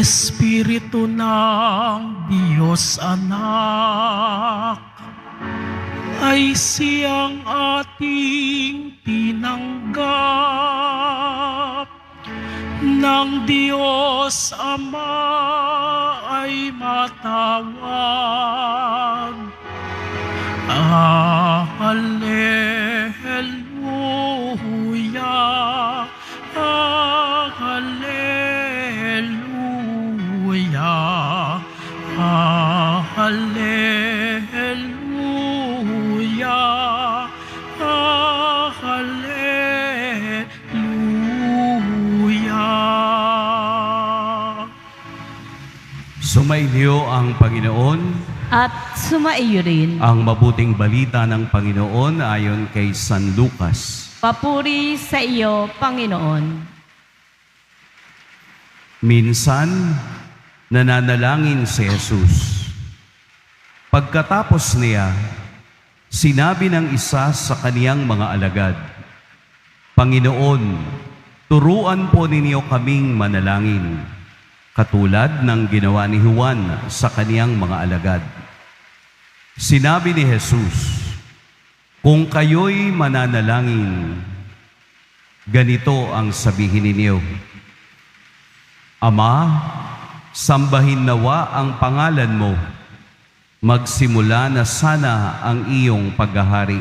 Espiritu ng Diyos Anak, ay siyang ating tinanggap. Ng Diyos Ama ay matawag. Hallelujah, hallelujah, hallelujah, hallelujah. Sumainyo ang Panginoon. At sumaiyo rin. Ang mabuting balita ng Panginoon ayon kay San Lucas. Papuri sa iyo, Panginoon. Minsan, nananalangin si Jesus. Pagkatapos niya, sinabi ng isa sa kaniyang mga alagad, Panginoon, turuan po ninyo kaming manalangin, katulad ng ginawa ni Juan sa kaniyang mga alagad. Sinabi ni Jesus, kung kayo'y mananalangin, ganito ang sabihin ninyo, Ama, sambahin nawa ang pangalan mo, magsimula na sana ang iyong paghahari.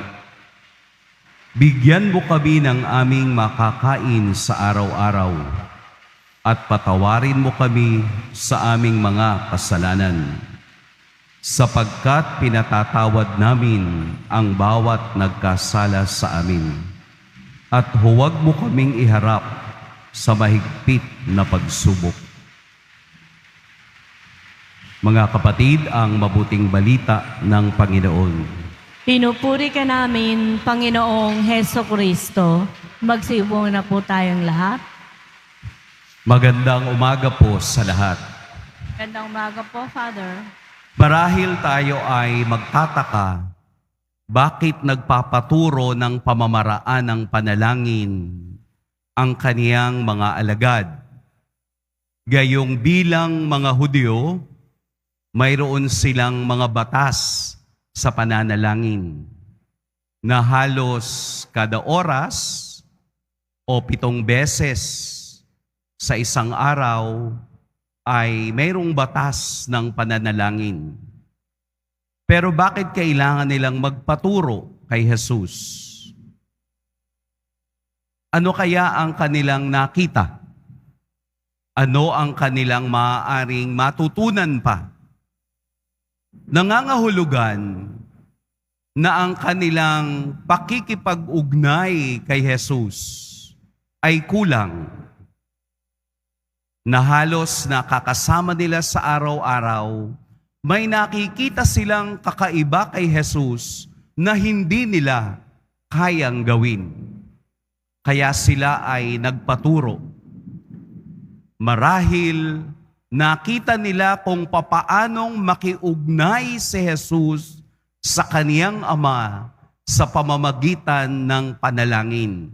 Bigyan mo kami ng aming makakain sa araw-araw, at patawarin mo kami sa aming mga kasalanan, sapagkat pinatatawad namin ang bawat nagkasala sa amin. At huwag mo kaming iharap sa mahigpit na pagsubok. Mga kapatid, ang mabuting balita ng Panginoon. Pinupuri ka namin, Panginoong Heso Kristo. Magsibong na po tayong lahat. Magandang umaga po sa lahat. Magandang umaga po, Father. Marahil tayo ay magtataka, bakit nagpapaturo ng pamamaraan ng panalangin ang kaniyang mga alagad? Gayong bilang mga Hudyo, mayroon silang mga batas sa pananalangin na halos kada oras o 7 beses sa isang araw ay mayroong batas ng pananalangin. Pero bakit kailangan nilang magpaturo kay Jesus? Ano kaya ang kanilang nakita? Ano ang kanilang maaaring matutunan pa? Nangangahulugan na ang kanilang pakikipag-ugnay kay Jesus ay kulang, na halos nakakasama nila sa araw-araw, may nakikita silang kakaiba kay Jesus na hindi nila kayang gawin. Kaya sila ay nagpaturo. Marahil nakita nila kung papaanong makiugnay si Jesus sa kaniyang Ama sa pamamagitan ng panalangin.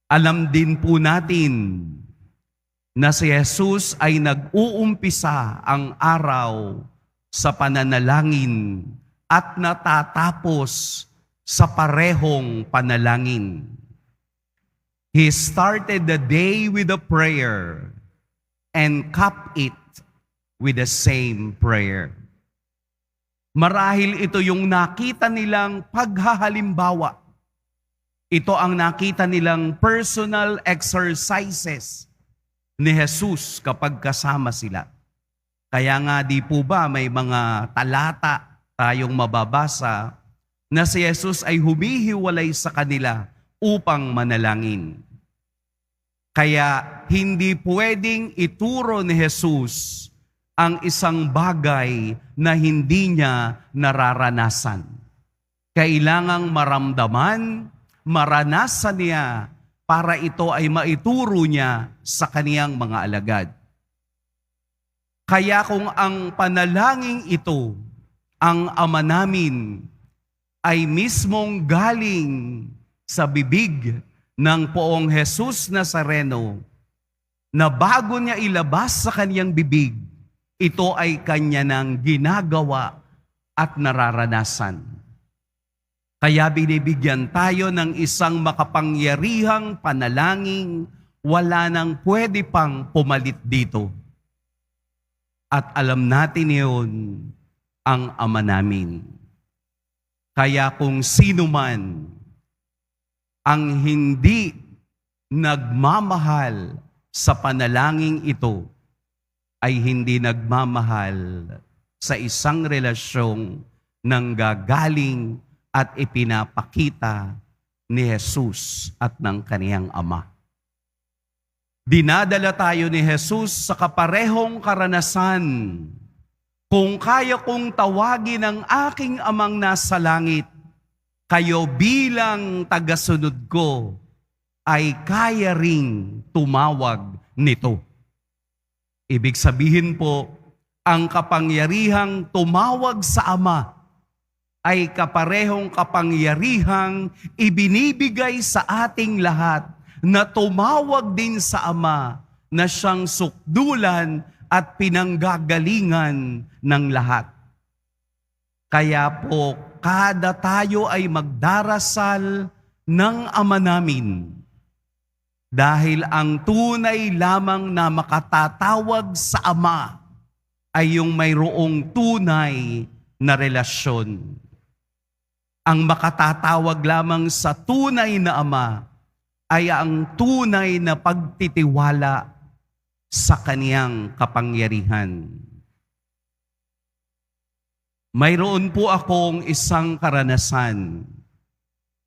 Alam din po natin na si Jesus ay nag-uumpisa ang araw sa pananalangin at natatapos sa parehong panalangin. He started the day with a prayer and capped it with the same prayer. Marahil ito yung nakita nilang paghahalimbawa. Ito ang nakita nilang personal exercises ni Jesus kapag kasama sila. Kaya nga di po ba may mga talata tayong mababasa na si Jesus ay humihiwalay sa kanila upang manalangin. Kaya hindi pwedeng ituro ni Jesus ang isang bagay na hindi niya nararanasan. Kailangang maramdaman, maranasan niya para ito ay maituro niya sa kaniyang mga alagad. Kaya kung ang panalangin ito, ang Ama namin, ay mismong galing sa bibig ng Poong Jesus Nazareno, na bago niya ilabas sa kaniyang bibig, ito ay kanya nang ginagawa at nararanasan. Kaya binibigyan tayo ng isang makapangyarihang panalangin, wala nang pwede pang pumalit dito. At alam natin yun, ang Ama namin. Kaya kung sino man ang hindi nagmamahal sa panalangin ito, ay hindi nagmamahal sa isang relasyong nanggagaling at ipinapakita ni Jesus at ng kaniyang Ama. Dinadala tayo ni Jesus sa kaparehong karanasan. Kung kaya kong tawagin ang aking Amang nasa langit, kayo bilang tagasunod ko ay kaya ring tumawag nito. Ibig sabihin po, ang kapangyarihang tumawag sa Ama ay kaparehong kapangyarihang ibinibigay sa ating lahat na tumawag din sa Ama na siyang sukdulan at pinanggagalingan ng lahat. Kaya po, kada tayo ay magdarasal ng Ama namin. Dahil ang tunay lamang na makatatawag sa Ama ay yung mayroong tunay na relasyon. Ang makatatawag lamang sa tunay na Ama ay ang tunay na pagtitiwala sa kaniyang kapangyarihan. Mayroon po akong isang karanasan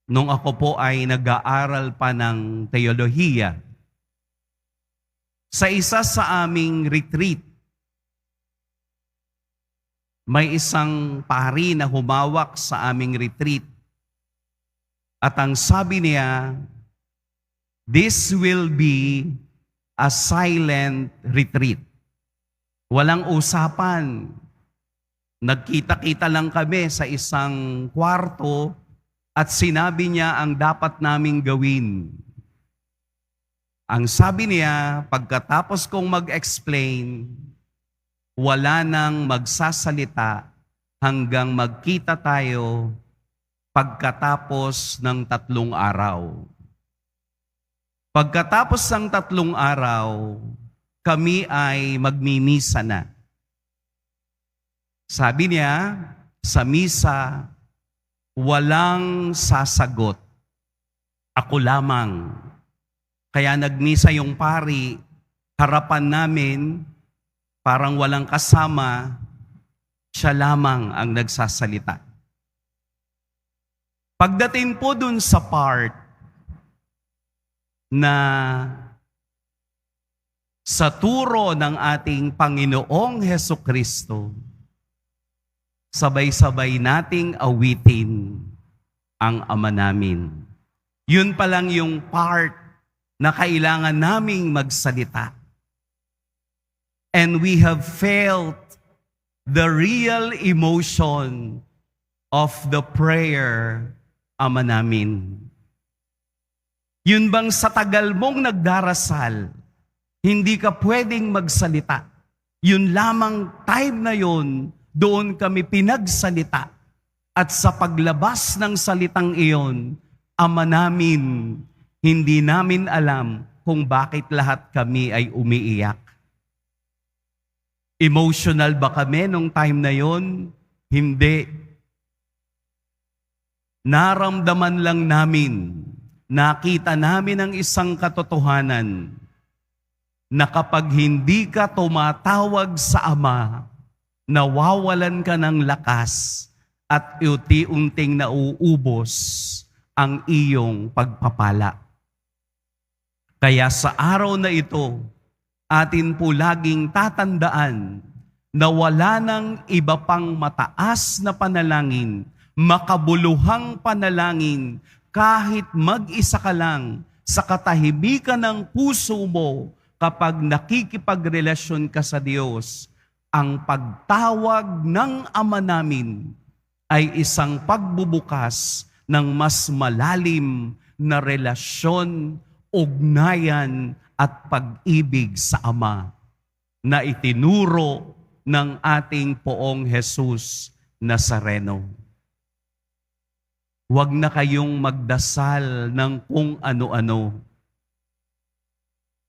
nung ako po ay nag-aaral pa ng teolohiya. Sa isa sa aming retreat, may isang pari na humawak sa aming retreat. At ang sabi niya, "This will be a silent retreat." Walang usapan. Nagkita-kita lang kami sa isang kwarto at sinabi niya ang dapat naming gawin. Ang sabi niya, pagkatapos kong mag-explain, wala nang magsasalita hanggang magkita tayo pagkatapos ng 3 araw. Pagkatapos ng 3 araw, kami ay magmimisa na. Sabi niya, sa misa, walang sasagot. Ako lamang. Kaya nagmisa yung pari, harapan namin, parang walang kasama, siya lamang ang nagsasalita. Pagdating po dun sa part na sa turo ng ating Panginoong Hesukristo, sabay-sabay nating awitin ang Ama namin. Yun pa lang yung part na kailangan naming magsalita. And we have felt the real emotion of the prayer, Ama namin. Yun bang sa tagal mong nagdarasal, hindi ka pwedeng magsalita. Yun lamang time na yun, doon kami pinagsalita. At sa paglabas ng salitang iyon, Ama namin, hindi namin alam kung bakit lahat kami ay umiiyak. Emotional ba kami nung time na yon? Hindi. Naramdaman lang namin, nakita namin ang isang katotohanan na kapag hindi ka tumatawag sa Ama, nawawalan ka ng lakas at unti-unting nauubos ang iyong pagpapala. Kaya sa araw na ito, atin po laging tatandaan na wala nang iba pang mataas na panalangin, makabuluhang panalangin, kahit mag-isa ka lang sa katahimikan ng puso mo kapag nakikipagrelasyon ka sa Diyos. Ang pagtawag ng Ama namin ay isang pagbubukas ng mas malalim na relasyon, ugnayan at pag-ibig sa Ama na itinuro ng ating Poong Jesus Nazareno. Huwag na kayong magdasal ng kung ano-ano.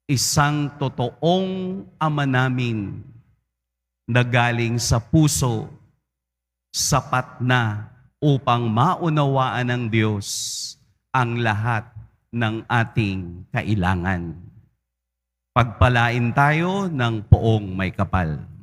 Isang totoong Ama namin na galing sa puso, sapat na upang maunawaan ng Diyos ang lahat ng ating kailangan. Pagpalain tayo ng Poong May Kapal.